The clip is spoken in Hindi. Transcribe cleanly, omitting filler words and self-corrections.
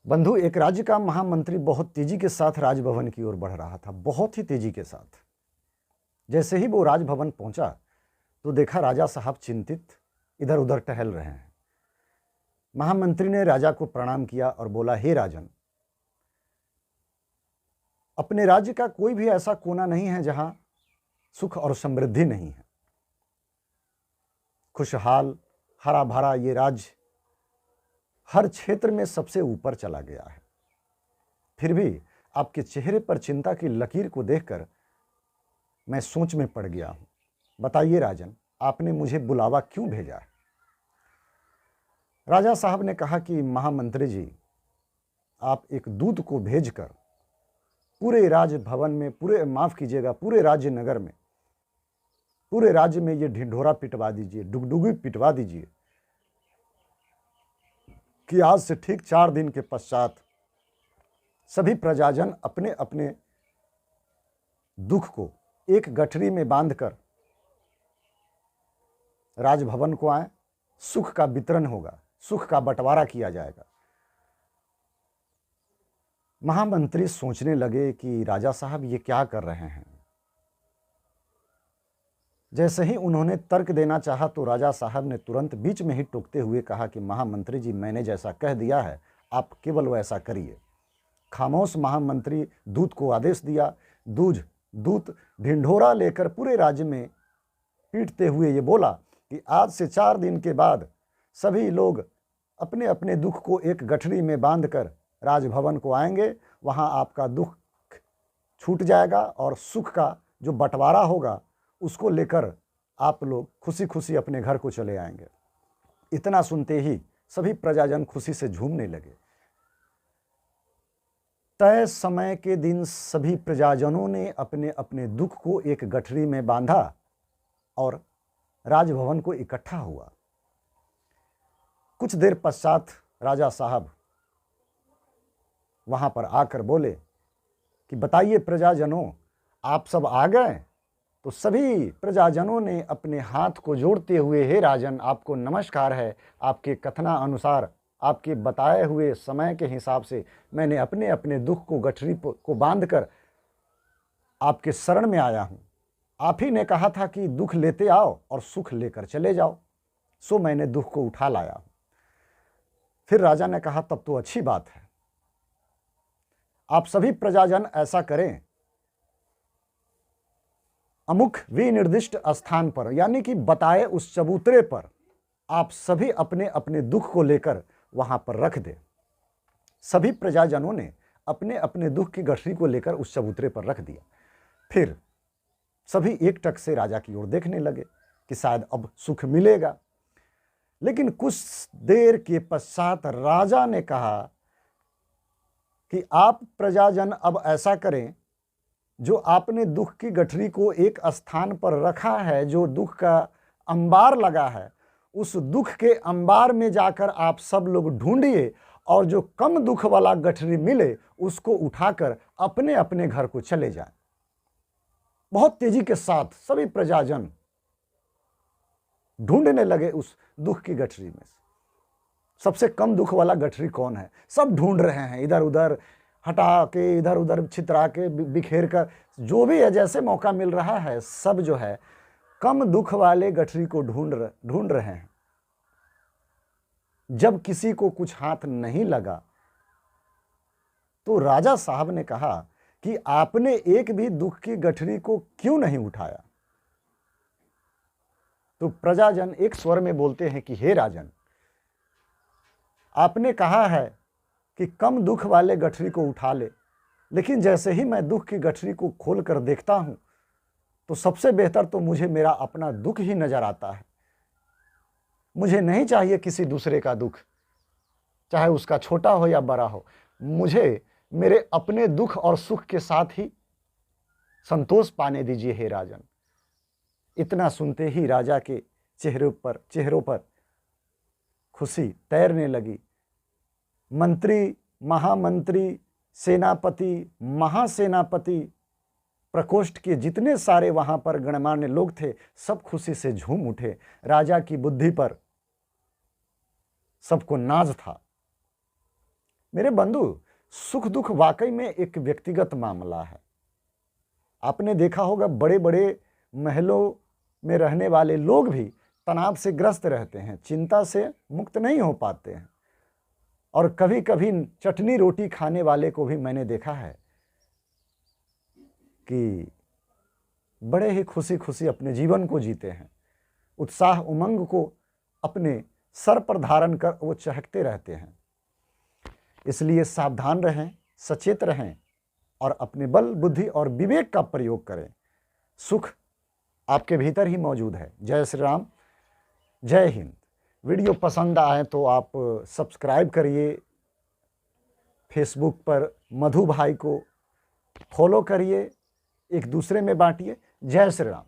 बंधु, एक राज्य का महामंत्री बहुत तेजी के साथ राजभवन की ओर बढ़ रहा था, बहुत ही तेजी के साथ। जैसे ही वो राजभवन पहुंचा तो देखा राजा साहब चिंतित इधर उधर टहल रहे हैं। महामंत्री ने राजा को प्रणाम किया और बोला, हे राजन, अपने राज्य का कोई भी ऐसा कोना नहीं है जहां सुख और समृद्धि नहीं है। खुशहाल हरा भरा ये राज्य हर क्षेत्र में सबसे ऊपर चला गया है। फिर भी आपके चेहरे पर चिंता की लकीर को देखकर मैं सोच में पड़ गया हूं। बताइए राजन, आपने मुझे बुलावा क्यों भेजा है? राजा साहब ने कहा कि महामंत्री जी, आप एक दूत को भेजकर पूरे राजभवन में, पूरे राज्य नगर में, पूरे राज्य में ये ढिंढोरा पिटवा दीजिए, डुगडुगी पिटवा दीजिए कि आज से ठीक 4 दिन के पश्चात सभी प्रजाजन अपने अपने दुख को एक गठरी में बांधकर राजभवन को आए। सुख का वितरण होगा, सुख का बंटवारा किया जाएगा। महामंत्री सोचने लगे कि राजा साहब ये क्या कर रहे हैं। जैसे ही उन्होंने तर्क देना चाहा तो राजा साहब ने तुरंत बीच में ही टोकते हुए कहा कि महामंत्री जी, मैंने जैसा कह दिया है आप केवल वैसा करिए। खामोश महामंत्री दूत को आदेश दिया। दूत ढिंढोरा लेकर पूरे राज्य में पीटते हुए ये बोला कि आज से 4 दिन के बाद सभी लोग अपने अपने दुख को एक गठरी में बांधकर राजभवन को आएंगे। वहां आपका दुख छूट जाएगा और सुख का जो बंटवारा होगा उसको लेकर आप लोग खुशी खुशी अपने घर को चले आएंगे। इतना सुनते ही सभी प्रजाजन खुशी से झूमने लगे। तय समय के दिन सभी प्रजाजनों ने अपने अपने दुख को एक गठरी में बांधा और राजभवन को इकट्ठा हुआ। कुछ देर पश्चात राजा साहब वहां पर आकर बोले कि बताइए प्रजाजनों, आप सब आ गए? तो सभी प्रजाजनों ने अपने हाथ को जोड़ते हुए, हे राजन, आपको नमस्कार है। आपके कथना अनुसार, आपके बताए हुए समय के हिसाब से मैंने अपने अपने दुख को गठरी को बांधकर आपके शरण में आया हूं। आप ही ने कहा था कि दुख लेते आओ और सुख लेकर चले जाओ, सो मैंने दुख को उठा लाया हूं। फिर राजा ने कहा, तब तो अच्छी बात है, आप सभी प्रजाजन ऐसा करें, अमुक विनिर्दिष्ट स्थान पर, यानी कि बताए उस चबूतरे पर आप सभी अपने अपने दुख को लेकर वहां पर रख दे। सभी प्रजाजनों ने अपने अपने दुख की गठरी को लेकर उस चबूतरे पर रख दिया। फिर सभी एकटक से राजा की ओर देखने लगे कि शायद अब सुख मिलेगा। लेकिन कुछ देर के पश्चात राजा ने कहा कि आप प्रजाजन अब ऐसा करें, जो आपने दुख की गठरी को एक स्थान पर रखा है, जो दुख का अंबार लगा है, उस दुख के अंबार में जाकर आप सब लोग ढूंढिए और जो कम दुख वाला गठरी मिले उसको उठाकर अपने अपने घर को चले जाएं। बहुत तेजी के साथ सभी प्रजाजन ढूंढने लगे उस दुख की गठरी में। सबसे कम दुख वाला गठरी कौन है? सब ढूंढ रहे हैं, इधर उधर हटा के, इधर उधर छितरा के, बिखेर कर, जो भी है, जैसे मौका मिल रहा है, सब जो है कम दुख वाले गठरी को ढूंढ रहे हैं। जब किसी को कुछ हाथ नहीं लगा तो राजा साहब ने कहा कि आपने एक भी दुख की गठरी को क्यों नहीं उठाया? तो प्रजाजन एक स्वर में बोलते हैं कि हे राजन, आपने कहा है कि कम दुख वाले गठरी को उठा ले, लेकिन जैसे ही मैं दुख की गठरी को खोल कर देखता हूं तो सबसे बेहतर तो मुझे मेरा अपना दुख ही नजर आता है। मुझे नहीं चाहिए किसी दूसरे का दुख, चाहे उसका छोटा हो या बड़ा हो। मुझे मेरे अपने दुख और सुख के साथ ही संतोष पाने दीजिए हे राजन। इतना सुनते ही राजा के चेहरों पर खुशी तैरने लगी। मंत्री, महामंत्री, सेनापति, महासेनापति, प्रकोष्ठ के जितने सारे वहां पर गणमान्य लोग थे, सब खुशी से झूम उठे। राजा की बुद्धि पर सबको नाज था। मेरे बंधु, सुख दुख वाकई में एक व्यक्तिगत मामला है। आपने देखा होगा बड़े बड़े महलों में रहने वाले लोग भी तनाव से ग्रस्त रहते हैं, चिंता से मुक्त नहीं हो पाते हैं। और कभी कभी चटनी रोटी खाने वाले को भी मैंने देखा है कि बड़े ही खुशी खुशी अपने जीवन को जीते हैं, उत्साह उमंग को अपने सर पर धारण कर वो चहकते रहते हैं। इसलिए सावधान रहें, सचेत रहें और अपने बल बुद्धि और विवेक का प्रयोग करें। सुख आपके भीतर ही मौजूद है। जय श्री राम, जय हिंद। वीडियो पसंद आए तो आप सब्सक्राइब करिए, फेसबुक पर मधु भाई को फॉलो करिए, एक दूसरे में बांटिए। जय श्री राम।